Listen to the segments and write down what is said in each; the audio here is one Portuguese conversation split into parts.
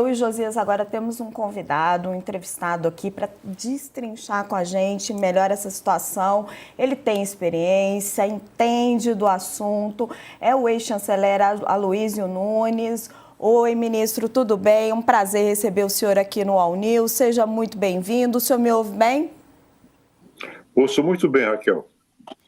Eu e Josias agora temos um convidado, um entrevistado aqui para destrinchar com a gente melhor essa situação. Ele tem experiência, entende do assunto, é o ex-chanceler Aloysio Nunes. Oi, ministro, tudo bem? Um prazer receber o senhor aqui no All News. Seja muito bem-vindo. O senhor me ouve bem? Ouço muito bem, Raquel.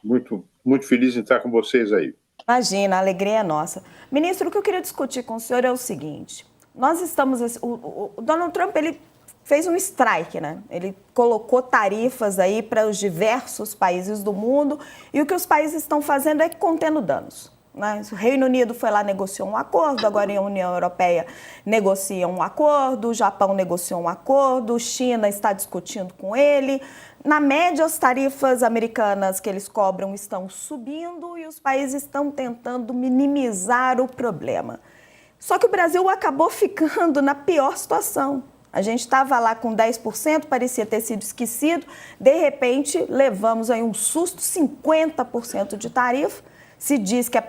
Muito feliz em estar com vocês aí. Imagina, a alegria é nossa. Ministro, o que eu queria discutir com o senhor é o seguinte. Nós estamos... O Donald Trump, ele fez um strike, né? Ele colocou tarifas aí para os diversos países do mundo e o que os países estão fazendo é contendo danos, né? O Reino Unido foi lá, negociou um acordo, agora a União Europeia negocia um acordo, o Japão negociou um acordo, China está discutindo com ele. Na média, as tarifas americanas que eles cobram estão subindo e os países estão tentando minimizar o problema. Só que o Brasil acabou ficando na pior situação. A gente estava lá com 10%, parecia ter sido esquecido, de repente levamos aí um susto, 50% de tarifa. Se diz que é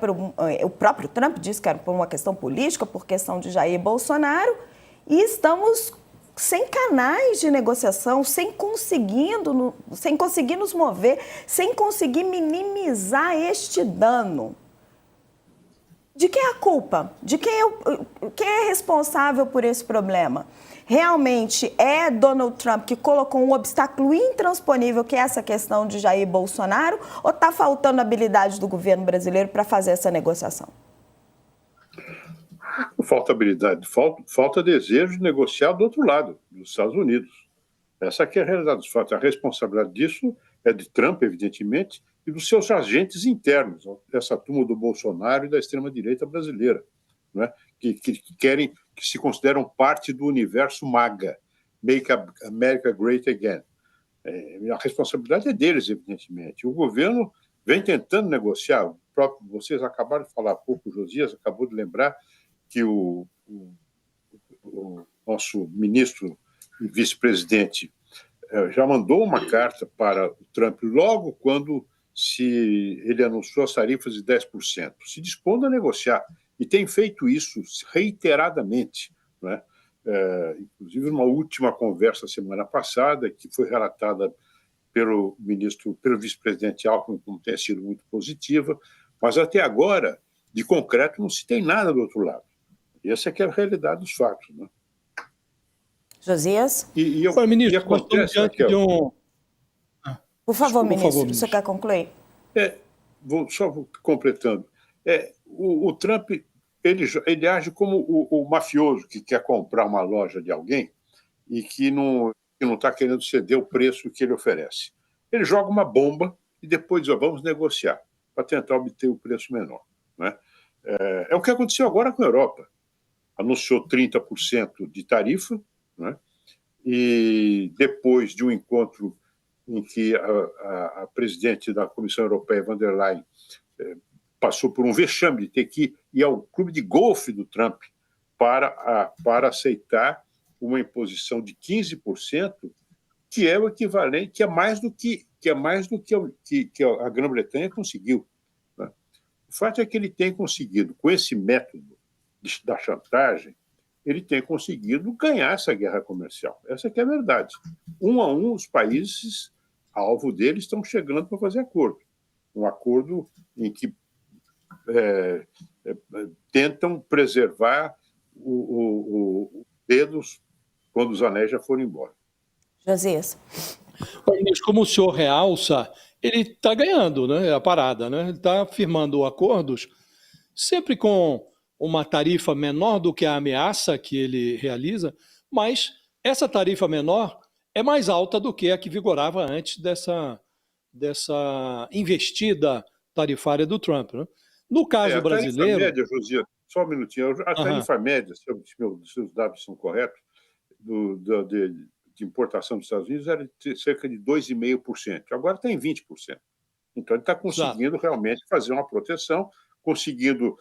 o próprio Trump diz que era por uma questão política, por questão de Jair Bolsonaro, e estamos sem canais de negociação, sem conseguir nos mover, sem conseguir minimizar este dano. De quem é a culpa? De quem é responsável por esse problema? Realmente é Donald Trump que colocou um obstáculo intransponível, que é essa questão de Jair Bolsonaro, ou está faltando habilidade do governo brasileiro para fazer essa negociação? Falta habilidade, falta desejo de negociar do outro lado, dos Estados Unidos. Essa aqui é a realidade dos fatos. A responsabilidade disso é de Trump, evidentemente, e dos seus agentes internos, essa turma do Bolsonaro e da extrema-direita brasileira, né? que se consideram parte do universo MAGA, Make America Great Again. A responsabilidade é deles, evidentemente. O governo vem tentando negociar. Vocês acabaram de falar há pouco, o Josias acabou de lembrar que o nosso ministro e vice-presidente já mandou uma carta para o Trump logo quando ele anunciou as tarifas de 10%, se dispondo a negociar, e tem feito isso reiteradamente, né? Inclusive numa última conversa semana passada, que foi relatada pelo vice-presidente Alckmin, como tem sido muito positiva, mas até agora, de concreto, não se tem nada do outro lado. E essa é que é a realidade dos fatos, né? Josias? Ministro, acontece, Raquel, de um... Por favor, ministro, você quer concluir? Só completando. O Trump, ele age como o mafioso que quer comprar uma loja de alguém e que não está querendo ceder o preço que ele oferece. Ele joga uma bomba e depois diz, vamos negociar para tentar obter o preço menor, né? É o que aconteceu agora com a Europa. Anunciou 30% de tarifa, né? E depois de um encontro em que a presidente da Comissão Europeia, von der Leyen, passou por um vexame de ter que ir ao clube de golfe do Trump para aceitar uma imposição de 15%, que é o equivalente, que é mais do que a Grã-Bretanha conseguiu, né? O fato é que ele tem conseguido, com esse método da chantagem, ele tem conseguido ganhar essa guerra comercial. Essa que é a verdade. Um a um, os países, alvo deles, estão chegando para fazer acordo. Um acordo em que tentam preservar os dedos quando os anéis já foram embora. Josias. Ministro, como o senhor realça, ele está ganhando, né, a parada, né? Ele está firmando acordos sempre com uma tarifa menor do que a ameaça que ele realiza, mas essa tarifa menor é mais alta do que a que vigorava antes dessa investida tarifária do Trump, né? No caso brasileiro... A tarifa média, Josias, só um minutinho, a tarifa média, se os dados são corretos, de importação dos Estados Unidos era de cerca de 2,5%, agora está em 20%. Então ele está conseguindo realmente fazer uma proteção, conseguindo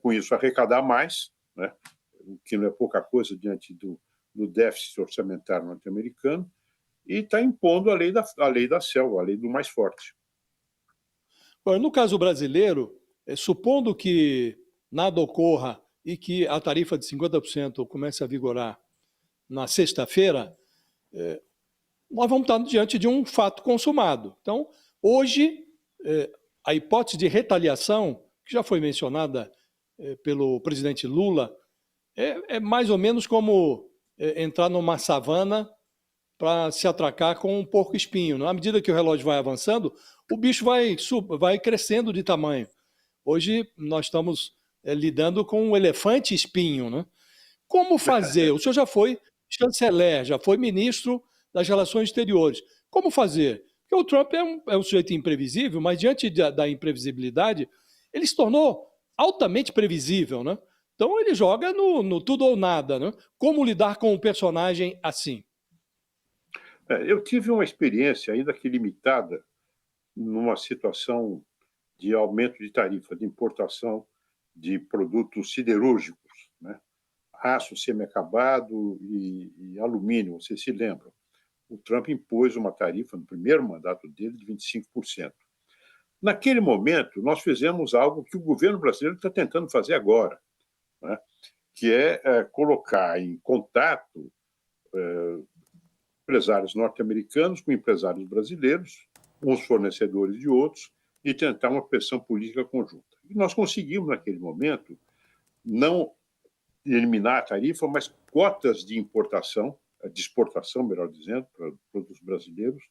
com isso arrecadar mais, né? O que não é pouca coisa diante do déficit orçamentário norte-americano, e está impondo a lei da selva, a lei do mais forte. No caso brasileiro, supondo que nada ocorra e que a tarifa de 50% comece a vigorar na sexta-feira, nós vamos estar diante de um fato consumado. Então, hoje, a hipótese de retaliação, que já foi mencionada pelo presidente Lula, é mais ou menos como entrar numa savana para se atracar com um porco-espinho. À medida que o relógio vai avançando, o bicho vai crescendo de tamanho. Hoje, nós estamos lidando com um elefante-espinho, né? Como fazer? O senhor já foi chanceler, já foi ministro das Relações Exteriores. Como fazer? Porque o Trump é um sujeito imprevisível, mas diante da imprevisibilidade, ele se tornou altamente previsível, né? Então ele joga no tudo ou nada, né? Como lidar com um personagem assim? Eu tive uma experiência, ainda que limitada, numa situação de aumento de tarifa de importação de produtos siderúrgicos, né? Aço semiacabado e alumínio, vocês se lembram. O Trump impôs uma tarifa no primeiro mandato dele de 25%. Naquele momento, nós fizemos algo que o governo brasileiro está tentando fazer agora, né? Que é colocar em contato empresários norte-americanos com empresários brasileiros, uns fornecedores de outros, e tentar uma pressão política conjunta. E nós conseguimos, naquele momento, não eliminar a tarifa, mas cotas de importação, de exportação, melhor dizendo, para produtos brasileiros,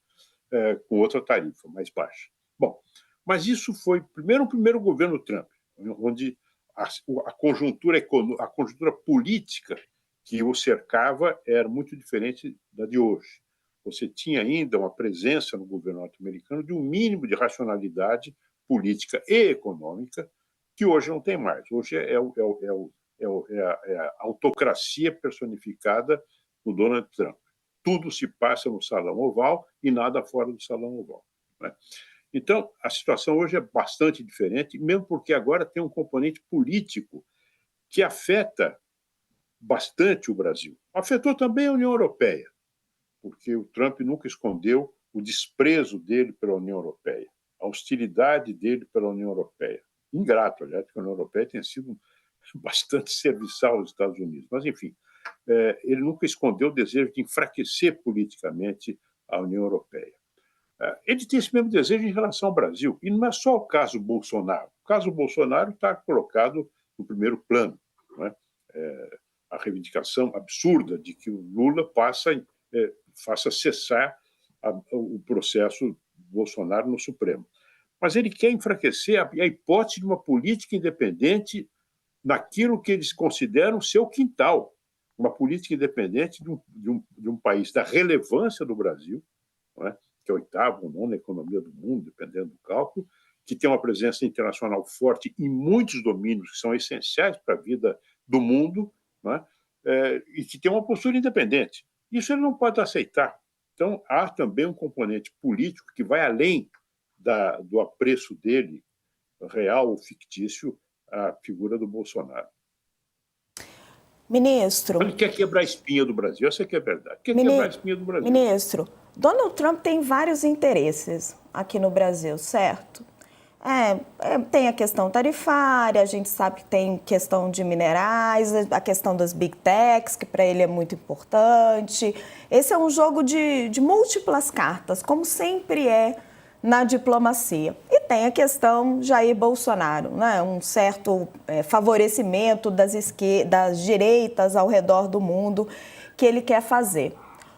com outra tarifa mais baixa. Bom, mas isso foi o primeiro governo Trump, onde a conjuntura política que o cercava era muito diferente da de hoje. Você tinha ainda uma presença no governo norte-americano de um mínimo de racionalidade política e econômica que hoje não tem mais. Hoje é a autocracia personificada no Donald Trump. Tudo se passa no Salão Oval e nada fora do Salão Oval, né? Então, a situação hoje é bastante diferente, mesmo porque agora tem um componente político que afeta bastante o Brasil. Afetou também a União Europeia, porque o Trump nunca escondeu o desprezo dele pela União Europeia, a hostilidade dele pela União Europeia. Ingrato, aliás, porque a União Europeia tem sido bastante serviçal aos Estados Unidos. Mas, enfim, ele nunca escondeu o desejo de enfraquecer politicamente a União Europeia. Ele tem esse mesmo desejo em relação ao Brasil. E não é só o caso Bolsonaro. O caso Bolsonaro está colocado no primeiro plano, não é? A reivindicação absurda de que o Lula faça cessar o processo Bolsonaro no Supremo. Mas ele quer enfraquecer a hipótese de uma política independente naquilo que eles consideram seu quintal, uma política independente de um país da relevância do Brasil, não é? Que é o oitavo ou nono na economia do mundo, dependendo do cálculo, que tem uma presença internacional forte em muitos domínios que são essenciais para a vida do mundo, não é? E que tem uma postura independente. Isso ele não pode aceitar. Então, há também um componente político que vai além do apreço dele, real ou fictício, à figura do Bolsonaro. Ministro. Ele quer quebrar a espinha do Brasil, essa é que é a verdade. Quer quebrar a espinha do Brasil. Ministro, Donald Trump tem vários interesses aqui no Brasil, certo? Tem a questão tarifária, a gente sabe que tem questão de minerais, a questão das big techs, que para ele é muito importante. Esse é um jogo de múltiplas cartas, como sempre é na diplomacia. E tem a questão Jair Bolsonaro, né? Um certo favorecimento das direitas ao redor do mundo que ele quer fazer.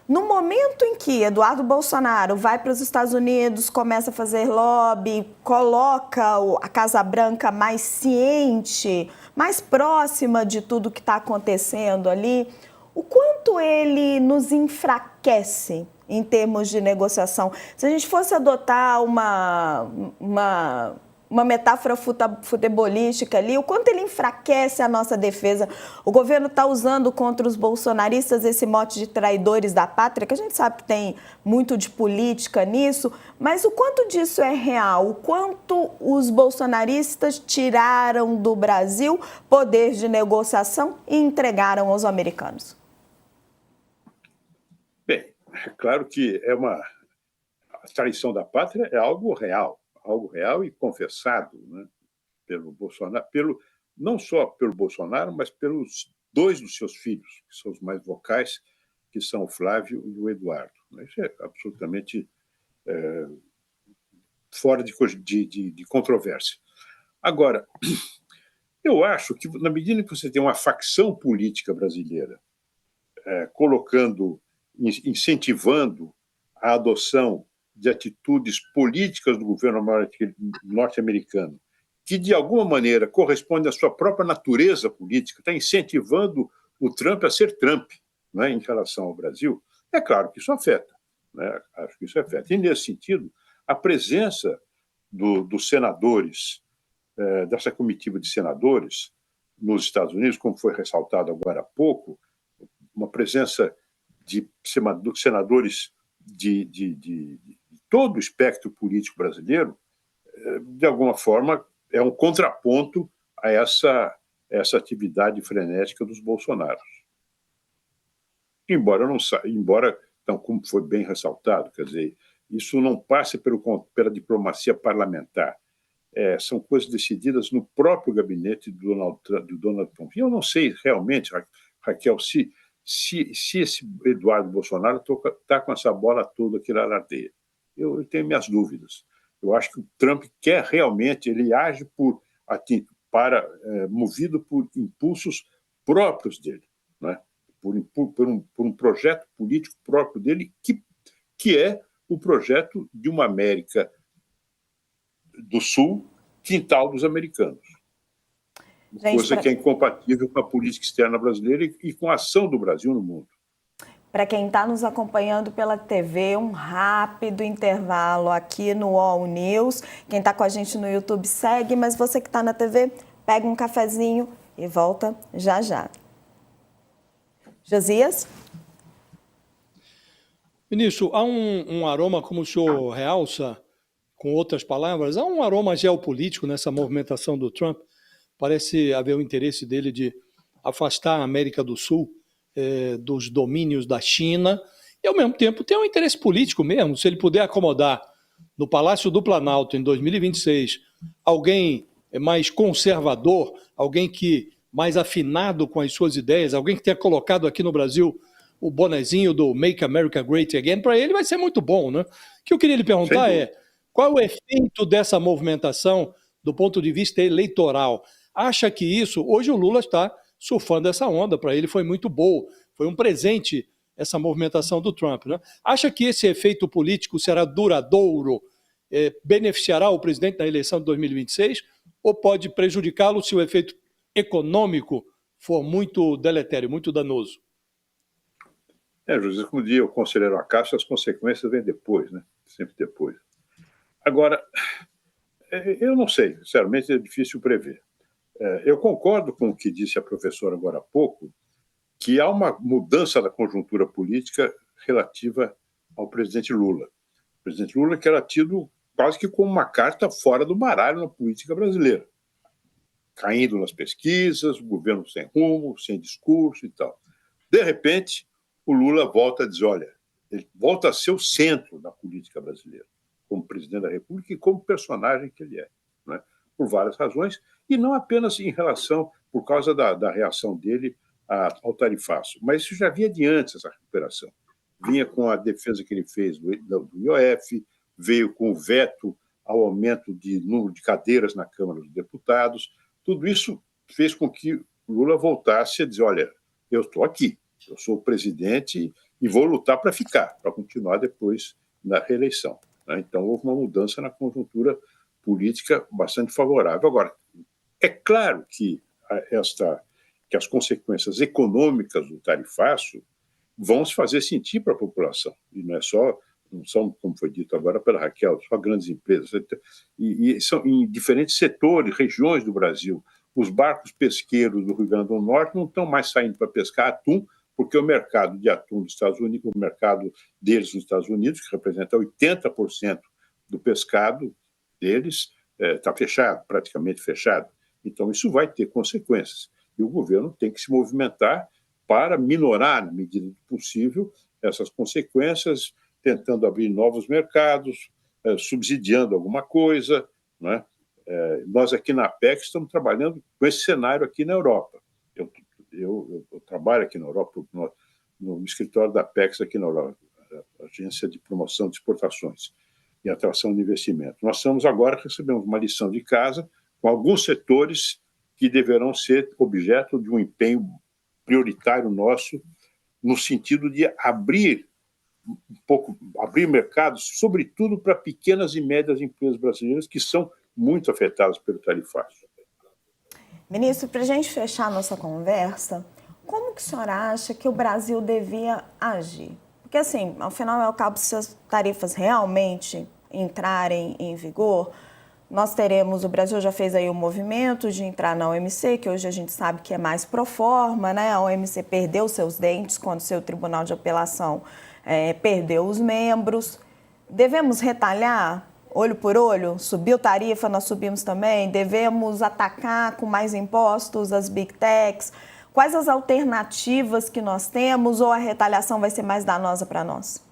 No momento em que Eduardo Bolsonaro vai para os Estados Unidos, começa a fazer lobby, coloca a Casa Branca mais ciente, mais próxima de tudo que está acontecendo ali, o quanto ele nos enfraquece em termos de negociação? Se a gente fosse adotar uma metáfora futebolística ali, o quanto ele enfraquece a nossa defesa. O governo está usando contra os bolsonaristas esse mote de traidores da pátria, que a gente sabe que tem muito de política nisso, mas o quanto disso é real? O quanto os bolsonaristas tiraram do Brasil poder de negociação e entregaram aos americanos? Bem, é claro que a traição da pátria é algo real e confessado, né, pelo Bolsonaro, não só pelo Bolsonaro, mas pelos dois dos seus filhos, que são os mais vocais, que são o Flávio e o Eduardo. Isso é absolutamente fora de controvérsia. Agora, eu acho que, na medida que você tem uma facção política brasileira incentivando a adoção de atitudes políticas do governo norte-americano, que, de alguma maneira, corresponde à sua própria natureza política, está incentivando o Trump a ser Trump, né, em relação ao Brasil, é claro que isso afeta. Né? Acho que isso afeta. E, nesse sentido, a presença dos senadores, dessa comitiva de senadores nos Estados Unidos, como foi ressaltado agora há pouco, uma presença de senadores de todo o espectro político brasileiro, de alguma forma, é um contraponto a essa atividade frenética dos bolsonaros. Embora, então, como foi bem ressaltado, quer dizer, isso não passa pela diplomacia parlamentar. São coisas decididas no próprio gabinete do Donald Trump. E eu não sei realmente, Raquel, se esse Eduardo Bolsonaro está com essa bola toda que ele alardeia. Eu tenho minhas dúvidas. Eu acho que o Trump quer realmente, ele age movido por impulsos próprios dele, né? por um projeto político próprio dele, que é o projeto de uma América do Sul, quintal dos americanos. Coisa que é incompatível com a política externa brasileira e com a ação do Brasil no mundo. Para quem está nos acompanhando pela TV, um rápido intervalo aqui no All News. Quem está com a gente no YouTube segue, mas você que está na TV, pega um cafezinho e volta já já. Josias? Ministro, há um aroma, como o senhor realça, com outras palavras, há um aroma geopolítico nessa movimentação do Trump. Parece haver o interesse dele de afastar a América do Sul dos domínios da China e, ao mesmo tempo, tem um interesse político mesmo. Se ele puder acomodar no Palácio do Planalto, em 2026, alguém mais conservador, alguém que mais afinado com as suas ideias, alguém que tenha colocado aqui no Brasil o bonezinho do Make America Great Again, para ele vai ser muito bom, né? O que eu queria lhe perguntar qual é o efeito dessa movimentação do ponto de vista eleitoral? Acha que isso... Hoje o Lula está surfando essa onda, para ele foi muito bom, foi um presente essa movimentação do Trump, né? Acha que esse efeito político será duradouro, beneficiará o presidente na eleição de 2026, ou pode prejudicá-lo se o efeito econômico for muito deletério, muito danoso? José, como dizia o conselheiro Acácio, as consequências vêm depois, né? Sempre depois. Agora, eu não sei, sinceramente é difícil prever. Eu concordo com o que disse a professora agora há pouco, que há uma mudança da conjuntura política relativa ao presidente Lula. O presidente Lula que era tido quase que como uma carta fora do baralho na política brasileira, caindo nas pesquisas, o governo sem rumo, sem discurso e tal. De repente, o Lula volta a dizer, olha, ele volta a ser o centro da política brasileira, como presidente da República e como personagem que ele é, né? Por várias razões, e não apenas em relação, por causa da reação dele ao tarifaço, mas isso já vinha de antes, essa recuperação. Vinha com a defesa que ele fez do IOF, veio com o veto ao aumento de número de cadeiras na Câmara dos Deputados. Tudo isso fez com que Lula voltasse a dizer, olha, eu estou aqui, eu sou o presidente e vou lutar para ficar, para continuar depois na reeleição, né? Então, houve uma mudança na conjuntura política bastante favorável. Agora, é claro que as consequências econômicas do tarifaço vão se fazer sentir para a população. E não são, como foi dito agora pela Raquel, só grandes empresas. E são em diferentes setores, regiões do Brasil. Os barcos pesqueiros do Rio Grande do Norte não estão mais saindo para pescar atum, porque o mercado de atum dos Estados Unidos, o mercado deles nos Estados Unidos, que representa 80% do pescado deles, está fechado, praticamente fechado. Então, isso vai ter consequências. E o governo tem que se movimentar para minorar, na medida do possível, essas consequências, tentando abrir novos mercados, subsidiando alguma coisa, né? Nós aqui na Apex estamos trabalhando com esse cenário aqui na Europa. Eu trabalho aqui na Europa, no escritório da Apex aqui na Europa, a Agência de Promoção de Exportações e Atração de Investimento. Nós recebemos uma lição de casa com alguns setores que deverão ser objeto de um empenho prioritário nosso, no sentido de abrir mercados, sobretudo para pequenas e médias empresas brasileiras que são muito afetadas pelo tarifário. Ministro, para a gente fechar a nossa conversa, como que o senhor acha que o Brasil devia agir? Porque, assim, ao final e ao cabo, se as tarifas realmente entrarem em vigor, o Brasil já fez aí o movimento de entrar na OMC, que hoje a gente sabe que é mais pro forma, né? A OMC perdeu seus dentes quando o seu Tribunal de Apelação perdeu os membros. Devemos retalhar, olho por olho? Subiu tarifa, nós subimos também? Devemos atacar com mais impostos as Big Techs? Quais as alternativas que nós temos ou a retaliação vai ser mais danosa para nós?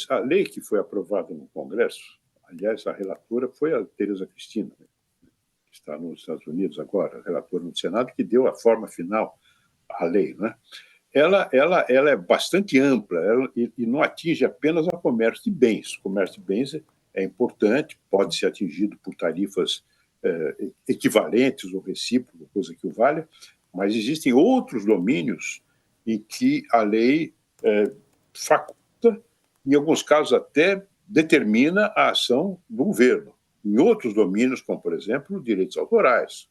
A lei que foi aprovada no Congresso, aliás, a relatora foi a Tereza Cristina, que está nos Estados Unidos agora, a relatora no Senado, que deu a forma final à lei, né? Ela é bastante ampla e não atinge apenas o comércio de bens. O comércio de bens é importante, pode ser atingido por tarifas equivalentes ou recíprocas, coisa que o valha, mas existem outros domínios em que a lei faculta, em alguns casos até determina a ação do governo. Em outros domínios, como, por exemplo, direitos autorais,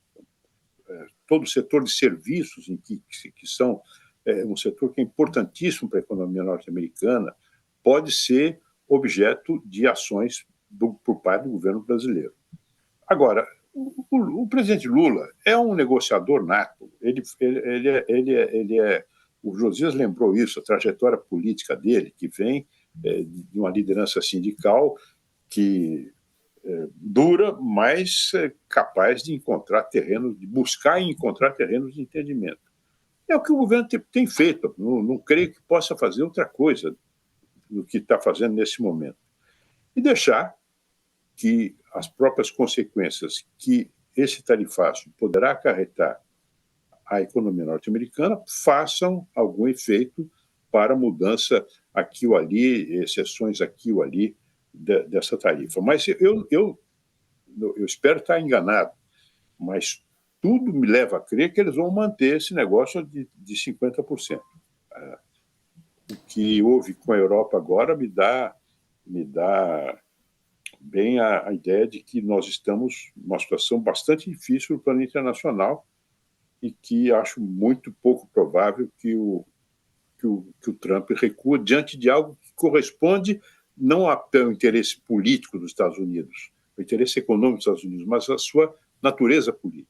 todo o setor de serviços, que são um setor que é importantíssimo para a economia norte-americana, pode ser objeto de ações por parte do governo brasileiro. Agora, o presidente Lula é um negociador nato. O Josias lembrou isso, a trajetória política dele, que vem de uma liderança sindical que dura, mas capaz de encontrar terrenos, de buscar e encontrar terrenos de entendimento. É o que o governo tem feito. Não creio que possa fazer outra coisa do que está fazendo nesse momento. E deixar que as próprias consequências que esse tarifácio poderá acarretar à economia norte-americana façam algum efeito para mudança aqui ou ali, exceções aqui ou ali dessa tarifa. Mas eu espero estar enganado, mas tudo me leva a crer que eles vão manter esse negócio de 50%. O que houve com a Europa agora me dá bem a ideia de que nós estamos numa situação bastante difícil no plano internacional e que acho muito pouco provável que o Trump recua diante de algo que corresponde não ao interesse político dos Estados Unidos, ao interesse econômico dos Estados Unidos, mas à sua natureza política.